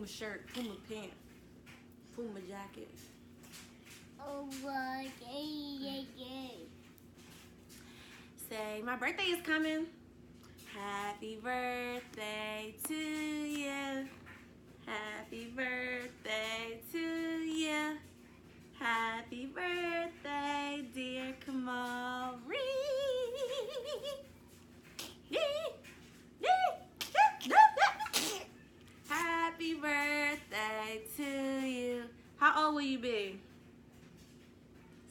Puma shirt, Puma pant, Puma jacket. Oh my God. Say, my birthday is coming. Happy birthday to you. Happy birthday to you. Happy birthday, dear Kamari. Happy birthday to you. How old will you be?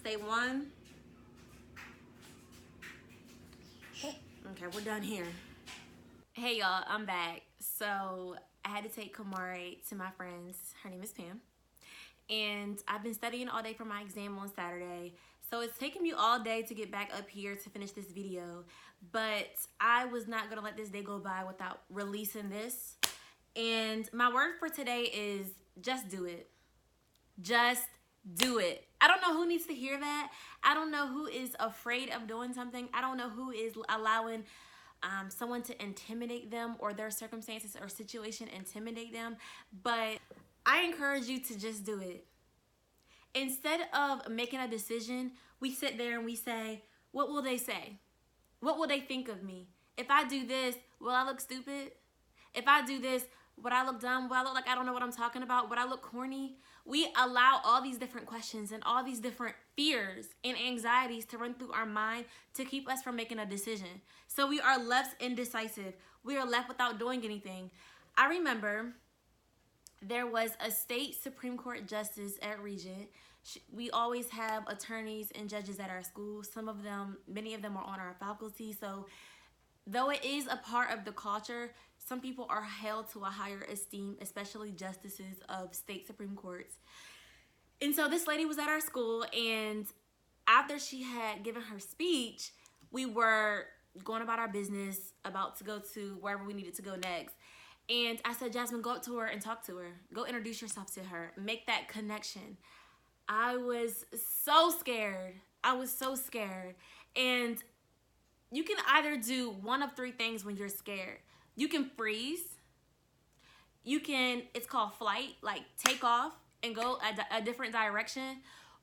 Say 1. Okay, we're done here. Hey y'all, I'm back. So I had to take Kamari to my friend's. Her name is Pam. And I've been studying all day for my exam on Saturday. So it's taken me all day to get back up here to finish this video. But I was not gonna let this day go by without releasing this. And my word for today is just do it. Just do it. I don't know who needs to hear that. I don't know who is afraid of doing something. I don't know who is allowing someone to intimidate them or their circumstances or situation intimidate them. But I encourage you to just do it. Instead of making a decision, we sit there and we say, what will they say? What will they think of me? If I do this, will I look stupid? If I do this, would I look dumb? Would I look like I don't know what I'm talking about? Would I look corny? We allow all these different questions and all these different fears and anxieties to run through our mind to keep us from making a decision. So we are left indecisive. We are left without doing anything. I remember there was a state Supreme Court justice at Regent. We always have attorneys and judges at our school. Some of them, many of them are on our faculty. So though it is a part of the culture, some people are held to a higher esteem, especially justices of state Supreme Courts. And so this lady was at our school, and after she had given her speech, we were going about our business, about to go to wherever we needed to go next. And I said, Jasmine, go up to her and talk to her. Go introduce yourself to her. Make that connection. I was so scared. I was so scared. And you can either do one of 3 things when you're scared. You can freeze. You can, it's called flight, like take off and go a different direction,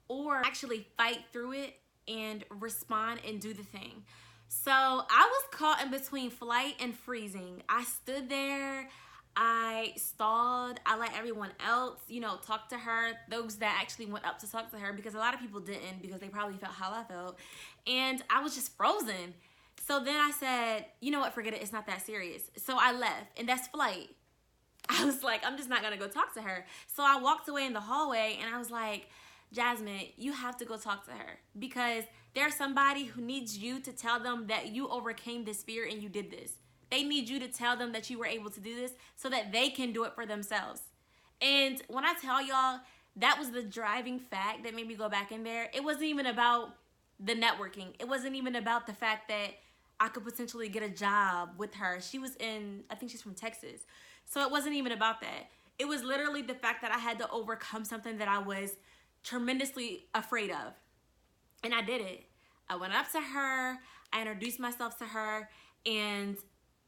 or actually fight through it and respond and do the thing. So I was caught in between flight and freezing. I stood there, I stalled, I let everyone else, talk to her, those that actually went up to talk to her, because a lot of people didn't, because they probably felt how I felt. And I was just frozen. So then I said, you know what, forget it, it's not that serious. So I left, and that's flight. I was like, I'm just not gonna go talk to her. So I walked away in the hallway, and I was like, Jasmine, you have to go talk to her, because there's somebody who needs you to tell them that you overcame this fear and you did this. They need you to tell them that you were able to do this so that they can do it for themselves. And when I tell y'all, that was the driving fact that made me go back in there. It wasn't even about the networking. It wasn't even about the fact that I could potentially get a job with her. She was I think she's from Texas. So it wasn't even about that. It was literally the fact that I had to overcome something that I was tremendously afraid of. And I did it. I went up to her, I introduced myself to her, and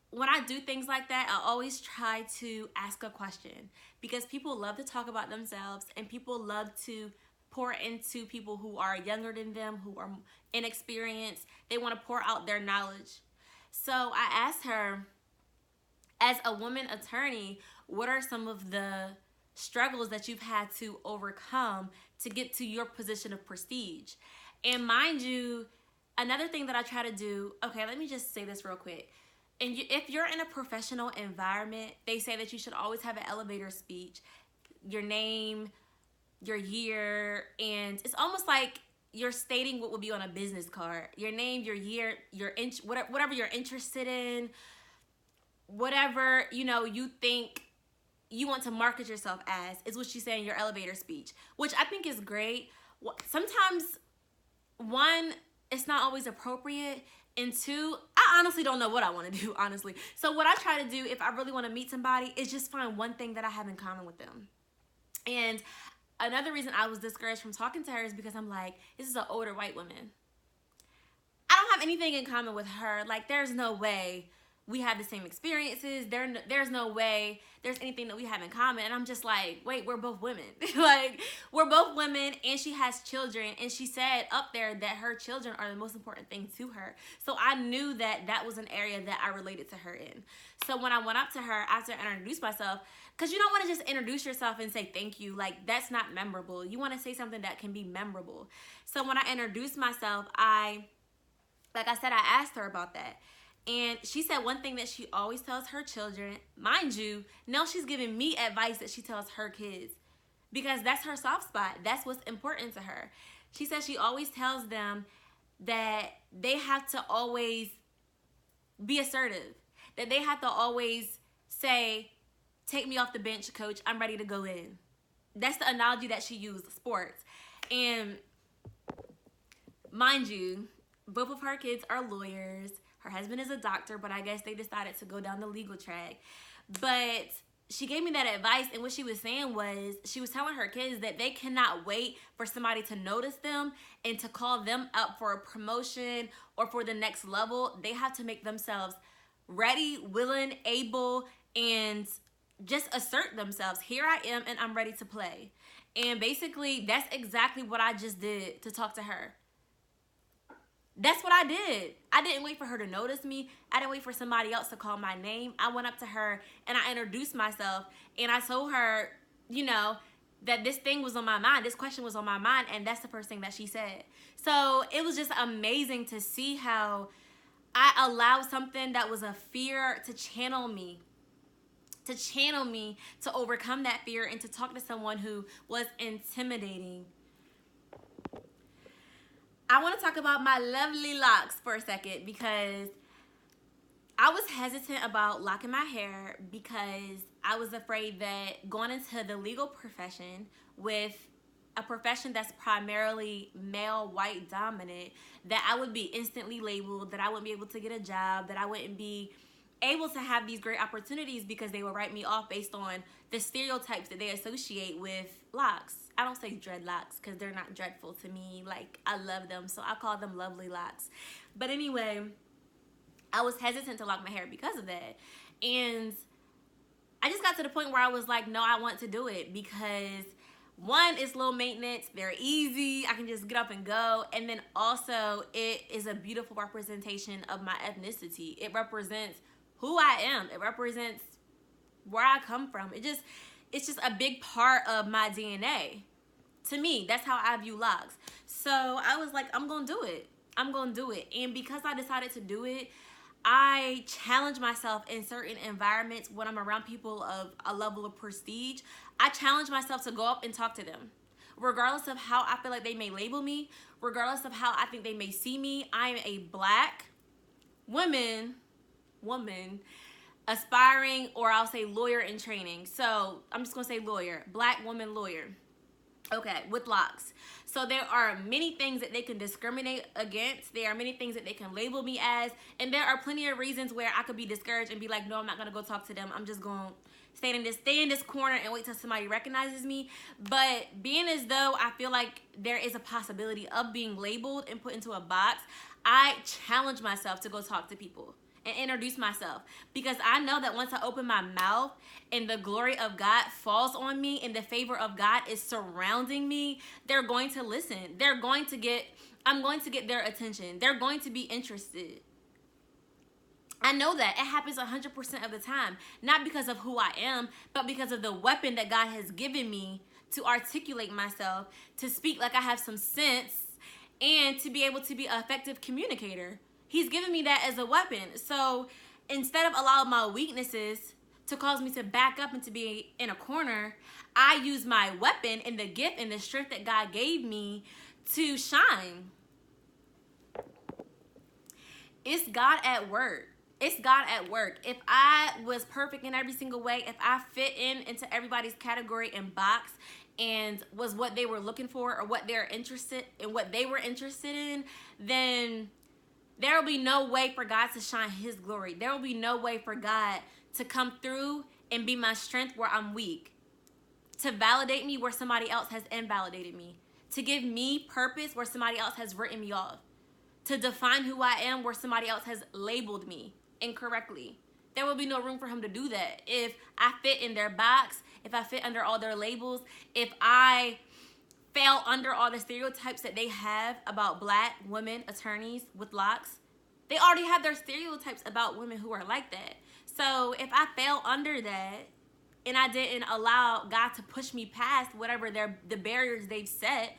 when I do things like that, I always try to ask a question, because people love to talk about themselves, and people love to pour into people who are younger than them, who are inexperienced. They want to pour out their knowledge. So I asked her, as a woman attorney, what are some of the struggles that you've had to overcome to get to your position of prestige? And mind you, another thing that I try to do, okay, let me just say this real quick. And if you're in a professional environment, they say that you should always have an elevator speech, your name, your year, and it's almost like you're stating what would be on a business card. Your name, your year, whatever you're interested in, whatever, you think you want to market yourself as, is what you say in your elevator speech, which I think is great. Sometimes, 1, it's not always appropriate, and 2, I honestly don't know what I want to do, honestly. So what I try to do if I really want to meet somebody is just find one thing that I have in common with them. And another reason I was discouraged from talking to her is because I'm like, this is an older white woman. I don't have anything in common with her. Like, there's no way we have the same experiences. There's no way there's anything that we have in common. And I'm just like, wait, we're both women. Like, we're both women, and she has children. And she said up there that her children are the most important thing to her. So I knew that that was an area that I related to her in. So when I went up to her after I introduced myself, because you don't want to just introduce yourself and say thank you. Like, that's not memorable. You want to say something that can be memorable. So when I introduced myself, like I said, I asked her about that. And she said one thing that she always tells her children, mind you, now she's giving me advice that she tells her kids, because that's her soft spot. That's what's important to her. She says she always tells them that they have to always be assertive, that they have to always say, take me off the bench, coach, I'm ready to go in. That's the analogy that she used, sports. And mind you, both of her kids are lawyers. Her husband is a doctor, but I guess they decided to go down the legal track. But she gave me that advice, and what she was saying was, she was telling her kids that they cannot wait for somebody to notice them and to call them up for a promotion or for the next level. They have to make themselves ready, willing, able, and just assert themselves. Here I am, and I'm ready to play. And basically, that's exactly what I just did to talk to her. That's what I did. I didn't wait for her to notice me. I didn't wait for somebody else to call my name. I went up to her and I introduced myself, and I told her, you know, that this thing was on my mind. This question was on my mind, and that's the first thing that she said. So it was just amazing to see how I allowed something that was a fear to channel me to overcome that fear and to talk to someone who was intimidating. I want to talk about my lovely locks for a second, because I was hesitant about locking my hair because I was afraid that going into the legal profession, with a profession that's primarily male, white dominant, that I would be instantly labeled, that I wouldn't be able to get a job, that I wouldn't be able to have these great opportunities because they would write me off based on the stereotypes that they associate with locks. I don't say dreadlocks because they're not dreadful to me. Like, I love them, so I call them lovely locks. But anyway, I was hesitant to lock my hair because of that. And I just got to the point where I was like, no, I want to do it because, one, it's low maintenance, they're easy, I can just get up and go. And then also, it is a beautiful representation of my ethnicity. It represents who I am. It represents where I come from. It's just a big part of my DNA. To me, that's how I view locks. So I was like, I'm gonna do it. I'm gonna do it. And because I decided to do it, I challenge myself in certain environments when I'm around people of a level of prestige. I challenge myself to go up and talk to them. Regardless of how I feel like they may label me, regardless of how I think they may see me, I am a black woman, aspiring, or I'll say lawyer in training. So I'm just gonna say lawyer, black woman lawyer. Okay, with locks. So there are many things that they can discriminate against. There are many things that they can label me as. And there are plenty of reasons where I could be discouraged and be like, no, I'm not gonna go talk to them. I'm just gonna stay in this corner and wait till somebody recognizes me. But being as though I feel like there is a possibility of being labeled and put into a box, I challenge myself to go talk to people and introduce myself, because I know that once I open my mouth and the glory of God falls on me and the favor of God is surrounding me, they're going to listen. I'm going to get their attention. They're going to be interested. I know that it happens 100% of the time, not because of who I am, but because of the weapon that God has given me to articulate myself, to speak like I have some sense, and to be able to be an effective communicator. He's given me that as a weapon. So instead of allowing my weaknesses to cause me to back up and to be in a corner, I use my weapon and the gift and the strength that God gave me to shine. It's God at work. It's God at work. If I was perfect in every single way, if I fit into everybody's category and box and was what they were looking for or what they were interested in, then there will be no way for God to shine his glory. There will be no way for God to come through and be my strength where I'm weak, to validate me where somebody else has invalidated me, to give me purpose where somebody else has written me off, to define who I am where somebody else has labeled me incorrectly. There will be no room for him to do that. If I fit in their box, if I fit under all their labels, if I fell under all the stereotypes that they have about black women attorneys with locks, they already have their stereotypes about women who are like that. So if I fell under that and I didn't allow God to push me past whatever the barriers they've set,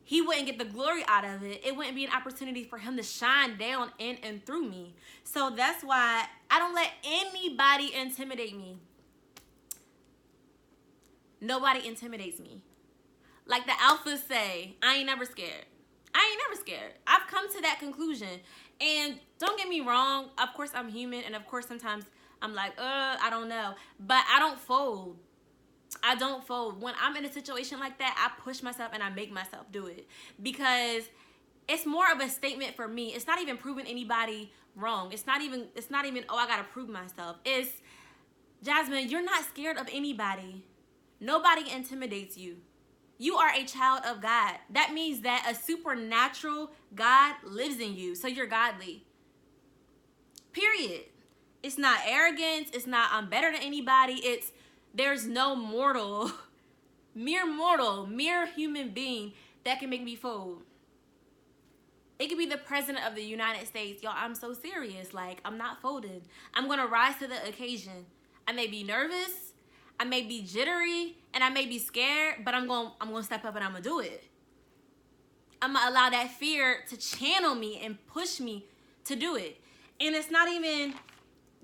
he wouldn't get the glory out of it. It wouldn't be an opportunity for him to shine down in and through me. So that's why I don't let anybody intimidate me. Nobody intimidates me. Like the alphas say, I ain't never scared. I ain't never scared. I've come to that conclusion. And don't get me wrong, of course I'm human, and of course sometimes I'm like, I don't know. But I don't fold. I don't fold. When I'm in a situation like that, I push myself and I make myself do it. Because it's more of a statement for me. It's not even proving anybody wrong. It's not even, oh, I gotta prove myself. It's, Jasmine, you're not scared of anybody. Nobody intimidates you. You are a child of God. That means that a supernatural God lives in you. So you're godly. Period. It's not arrogance. It's not I'm better than anybody. It's there's no mere human being that can make me fold. It could be the president of the United States. Y'all, I'm so serious. Like, I'm not folding. I'm going to rise to the occasion. I may be nervous. I may be jittery. And I may be scared. But I'm going to step up and I'm going to do it. I'm going to allow that fear to channel me and push me to do it. And it's not even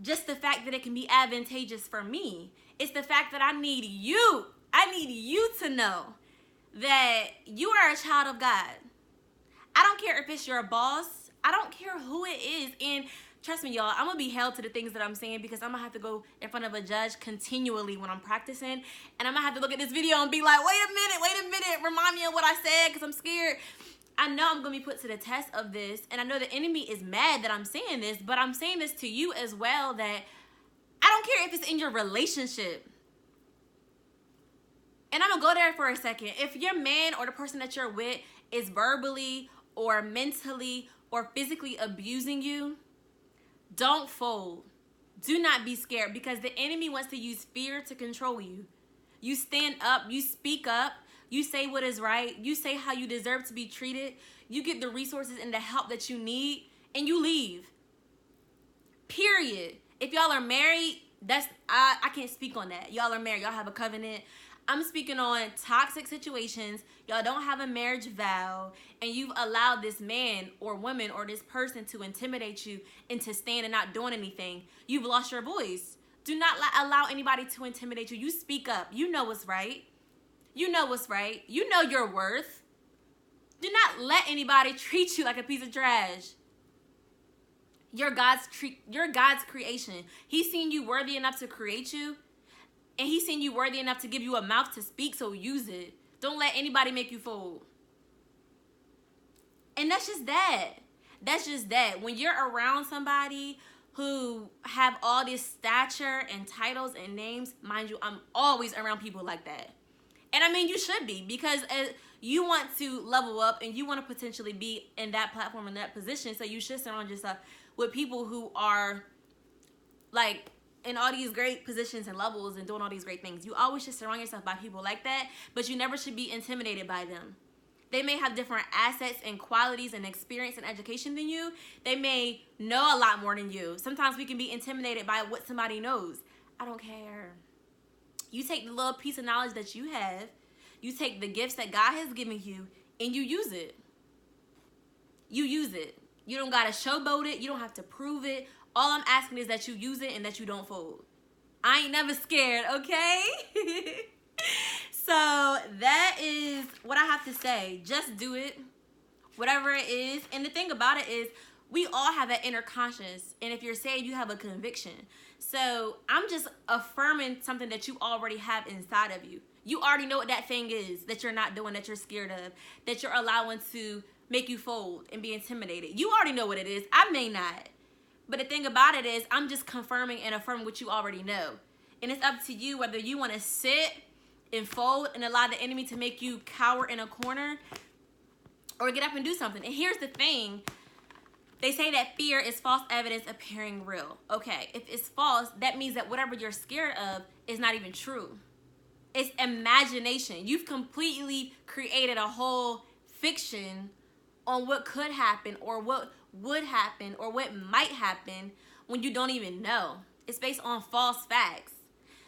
just the fact that it can be advantageous for me. It's the fact that I need you to know that you are a child of God. I don't care if it's your boss. I don't care who it is. And trust me, y'all, I'm going to be held to the things that I'm saying because I'm going to have to go in front of a judge continually when I'm practicing. And I'm going to have to look at this video and be like, wait a minute, remind me of what I said because I'm scared. I know I'm going to be put to the test of this. And I know the enemy is mad that I'm saying this, but I'm saying this to you as well that I don't care if it's in your relationship. And I'm going to go there for a second. If your man or the person that you're with is verbally or mentally or physically abusing you, don't fold. Do not be scared because the enemy wants to use fear to control you. You stand up, you speak up, you say what is right, you say how you deserve to be treated, you get the resources and the help that you need, and you leave. Period. If y'all are married, I can't speak on that. Y'all are married, y'all have a covenant. I'm speaking on toxic situations. Y'all don't have a marriage vow and you've allowed this man or woman or this person to intimidate you into staying and not doing anything. You've lost your voice. Do not allow anybody to intimidate you. You speak up. You know what's right. You know what's right. You know your worth. Do not let anybody treat you like a piece of trash. You're God's creation. He's seen you worthy enough to create you. And he's seen you worthy enough to give you a mouth to speak, so use it. Don't let anybody make you fold. And that's just that. That's just that. When you're around somebody who have all this stature and titles and names, mind you, I'm always around people like that. And I mean, you should be because you want to level up and you want to potentially be in that platform, in that position. So you should surround yourself with people who are like in all these great positions and levels and doing all these great things. You always should surround yourself by people like that, but you never should be intimidated by them. They may have different assets and qualities and experience and education than you. They may know a lot more than you. Sometimes we can be intimidated by what somebody knows. I don't care. You take the little piece of knowledge that you have, you take the gifts that God has given you, and you use it. You use it. You don't got to showboat it. You don't have to prove it. All I'm asking is that you use it and that you don't fold. I ain't never scared, okay? So that is what I have to say. Just do it, whatever it is. And the thing about it is we all have an inner conscience. And if you're saved, you have a conviction. So I'm just affirming something that you already have inside of you. You already know what that thing is that you're not doing, that you're scared of, that you're allowing to make you fold and be intimidated. You already know what it is. I may not. But the thing about it is I'm just confirming and affirming what you already know. And it's up to you whether you want to sit and fold and allow the enemy to make you cower in a corner or get up and do something. And here's the thing. They say that fear is false evidence appearing real. Okay, if it's false, that means that whatever you're scared of is not even true. It's imagination. You've completely created a whole fiction on what could happen or what would happen or what might happen when you don't even know. It's based on false facts.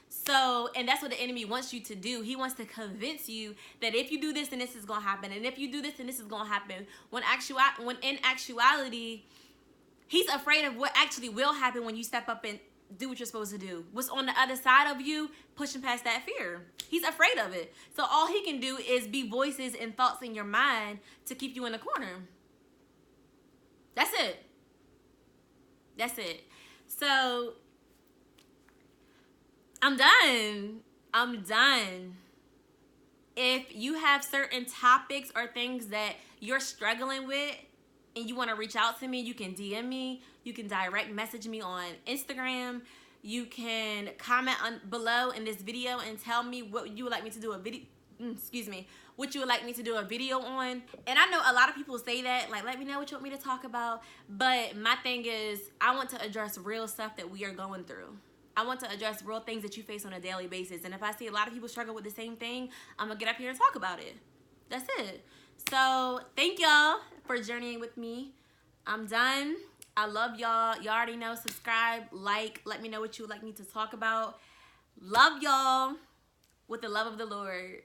So, and that's what the enemy wants you to do. He wants to convince you that if you do this, then this is going to happen. And if you do this, then this is going to happen. When in actuality, he's afraid of what actually will happen when you step up and do what you're supposed to do. What's on the other side of you, pushing past that fear. He's afraid of it. So all he can do is be voices and thoughts in your mind to keep you in the corner. That's it. That's it. So I'm done. If you have certain topics or things that you're struggling with and you want to reach out to me, you can DM me. You can direct message me on Instagram. You can comment below in this video and tell me what you would like me to do a video. What you would like me to do a video on. And I know a lot of people say that, like, let me know what you want me to talk about. But my thing is, I want to address real stuff that we are going through. I want to address real things that you face on a daily basis. And if I see a lot of people struggle with the same thing, I'm going to get up here and talk about it. That's it. So thank y'all for journeying with me. I'm done. I love y'all. Y'all already know. Subscribe, like, let me know what you would like me to talk about. Love y'all with the love of the Lord.